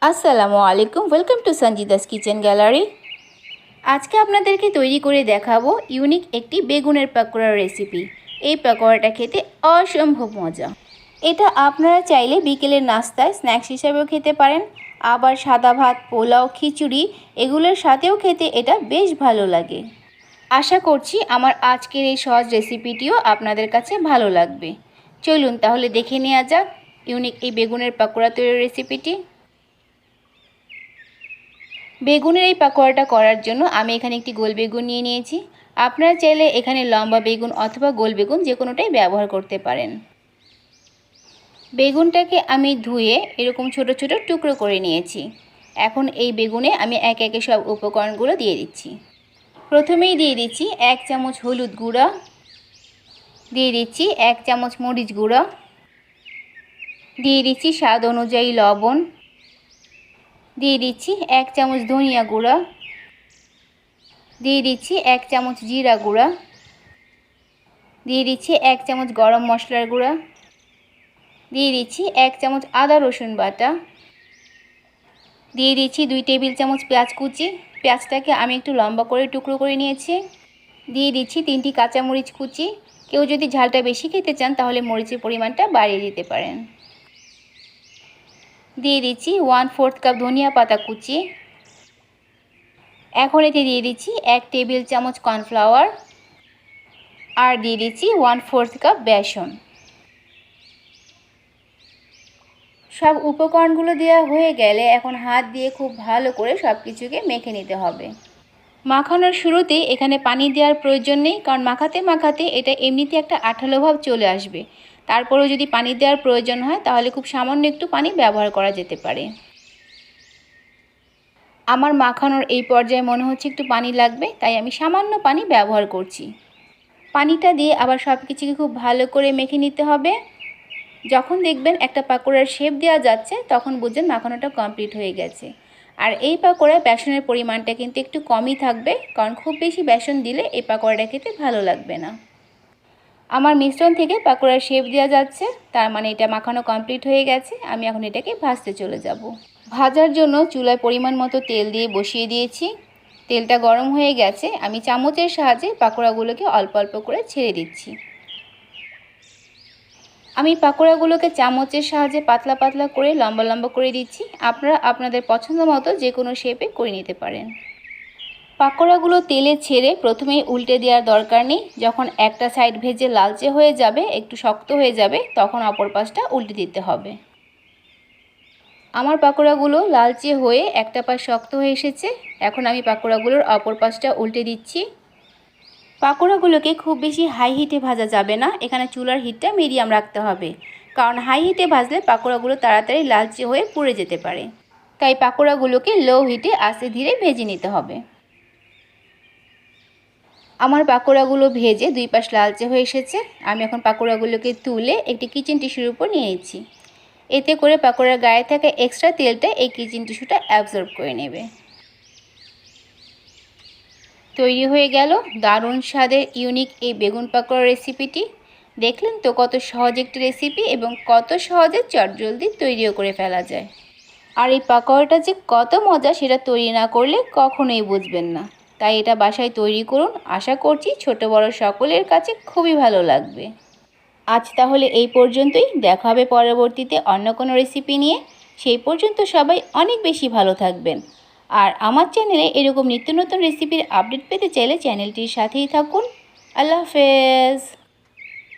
আসসালামু আলাইকুম, welcome to Sanjida's kitchen gallery. আজকে আপনাদেরকে তৈরি করে দেখাবো ইউনিক একটি বেগুনের পাকোড়ার রেসিপি। এই পাকোড়াটা খেতে অসম্ভব মজা। এটা আপনারা চাইলে বিকেলের নাস্তায় স্ন্যাক্স হিসাবেও খেতে পারেন, আবার সাদা ভাত, পোলাও, খিচুড়ি এগুলোর সাথেও খেতে এটা বেশ ভালো লাগে। আশা করছি আমার আজকের এই সহজ রেসিপিটিও আপনাদের কাছে ভালো লাগবে। চলুন তাহলে দেখে নেওয়া যাক ইউনিক এই বেগুনের পাকোড়া তৈরির রেসিপিটি। বেগুনের এই পাকোড়াটা করার জন্য আমি এখানে একটি গোল বেগুন নিয়ে নিয়েছি। আপনারা চাইলে এখানে লম্বা বেগুন অথবা গোল বেগুন যে কোনোটাই ব্যবহার করতে পারেন। বেগুনটাকে আমি ধুয়ে এরকম ছোট ছোট টুকরো করে নিয়েছি। এখন এই বেগুনে আমি একে একে সব উপকরণগুলো দিয়ে দিচ্ছি। প্রথমেই দিয়ে দিচ্ছি 1 চামচ হলুদ গুঁড়া, দিয়ে দিচ্ছি 1 চামচ মরিচ গুঁড়া, দিয়ে দিচ্ছি স্বাদ অনুযায়ী লবণ, দিয়ে দিচ্ছি 1 চামচ ধনিয়া গুঁড়া, দিয়ে দিচ্ছি 1 চামচ জিরা গুঁড়া, দিয়ে দিচ্ছি 1 চামচ গরম মশলার গুঁড়া, দিয়ে দিচ্ছি 1 চামচ আদা রসুন বাটা, দিয়ে দিচ্ছি 2 টেবিল চামচ পেঁয়াজ কুচি। পেঁয়াজটাকে আমি একটু লম্বা করে টুকরো করে নিয়েছি। দিয়ে দিচ্ছি 3টি কাঁচামরিচ কুচি। কেউ যদি ঝালটা বেশি খেতে চান তাহলে মরিচের পরিমাণটা বাড়িয়ে দিতে পারেন। দিয়ে দিচ্ছি 1/4 কাপ ধনিয়া পাতা কুচি। এখন এতে দিয়ে দিচ্ছি 1 টেবিল চামচ কর্নফ্লাওয়ার, আর দিয়ে দিচ্ছি 1/4 কাপ বেসন। সব উপকরণগুলো দেওয়া হয়ে গেলে এখন হাত দিয়ে খুব ভালো করে সব কিছুকে মেখে নিতে হবে। মাখানোর শুরুতেই এখানে পানি দেওয়ার প্রয়োজন নেই, কারণ মাখাতে মাখাতে এটা এমনিতে একটা আঠালো ভাব চলে আসবে। তারপরেও যদি পানি দেওয়ার প্রয়োজন হয় তাহলে খুব সামান্য একটু পানি ব্যবহার করা যেতে পারে। আমার মাখানোর এই পর্যায়ে মনে হচ্ছে একটু পানি লাগবে, তাই আমি সামান্য পানি ব্যবহার করছি। পানিটা দিয়ে আবার সব কিছুকে খুব ভালো করে মেখে নিতে হবে। যখন দেখবেন একটা পাকোড়ার শেপ দেওয়া যাচ্ছে তখন বুঝবেন মাখানোটা কমপ্লিট হয়ে গেছে। আর এই পাকোড়ায় বেসনের পরিমাণটা কিন্তু একটু কমই থাকবে, কারণ খুব বেশি বেসন দিলে এই পাকোড়াটা খেতে ভালো লাগবে না। আমার মিশ্রণ থেকে পাকোড়ার শেপ দেওয়া যাচ্ছে, তার মানে এটা মাখানো কমপ্লিট হয়ে গেছে। আমি এখন এটাকে ভাজতে চলে যাব। ভাজার জন্য চুলায় পরিমাণ মতো তেল দিয়ে বসিয়ে দিয়েছি। তেলটা গরম হয়ে গেছে। আমি চামচের সাহায্যে পাকোড়াগুলোকে অল্প অল্প করে ছেড়ে দিচ্ছি। আমি পাকোড়াগুলোকে চামচের সাহায্যে পাতলা পাতলা করে লম্বা লম্বা করে দিচ্ছি। আপনারা আপনাদের পছন্দ মতো যে কোনো শেপে করে নিতে পারেন। পাকোড়াগুলো তেলে ছেড়ে প্রথমেই উল্টে দেওয়ার দরকার নেই। যখন একটা সাইড ভেজে লালচে হয়ে যাবে, একটু শক্ত হয়ে যাবে, তখন অপর পাশটা উল্টে দিতে হবে। আমার পাকোড়াগুলো লালচে হয়ে একটা পাশ শক্ত হয়ে এসেছে। এখন আমি পাকোড়াগুলোর অপর পাশটা উল্টে দিচ্ছি। পাকোড়াগুলোকে খুব বেশি হাই হিটে ভাজা যাবে না। এখানে চুলার হিটটা মিডিয়াম রাখতে হবে, কারণ হাই হিটে ভাজলে পাকোড়াগুলো তাড়াতাড়ি লালচে হয়ে পুড়ে যেতে পারে। তাই পাকোড়াগুলোকে লো হিটে আস্তে ধীরে ভেজে নিতে হবে। আমার পাকোড়াগুলো ভেজে দুই পাশ লালচে হয়ে এসেছে। আমি এখন পাকোড়াগুলোকে তুলে একটি কিচেন টিস্যুর উপর নিয়ে নিচ্ছি। এতে করে পাকোড়ার গায়ে থাকা এক্সট্রা তেলটা এই কিচেন টিস্যুটা অ্যাবজর্ব করে নেবে। তৈরি হয়ে গেল দারুণ স্বাদের ইউনিক এই বেগুন পাকোড়া রেসিপিটি। দেখলেন তো কত সহজ একটি রেসিপি এবং কত সহজে চটজলদি তৈরিও করে ফেলা যায়। আর এই পাকোড়াটা যে কত মজা সেটা তৈরি না করলে কখনোই বুঝবেন না। তাই এটা বাসায় তৈরি করুন। আশা করছি ছোট বড় সকলের কাছে খুবই ভালো লাগবে। আজ তাহলে এই পর্যন্তই। দেখা হবে পরবর্তীতে অন্য কোনো রেসিপি নিয়ে। সেই পর্যন্ত সবাই অনেক বেশি ভালো থাকবেন। আর আমার চ্যানেলে এরকম নিত্য নতুন রেসিপির আপডেট পেতে চাইলে চ্যানেলটির সাথেই থাকুন। আল্লাহ হাফেজ।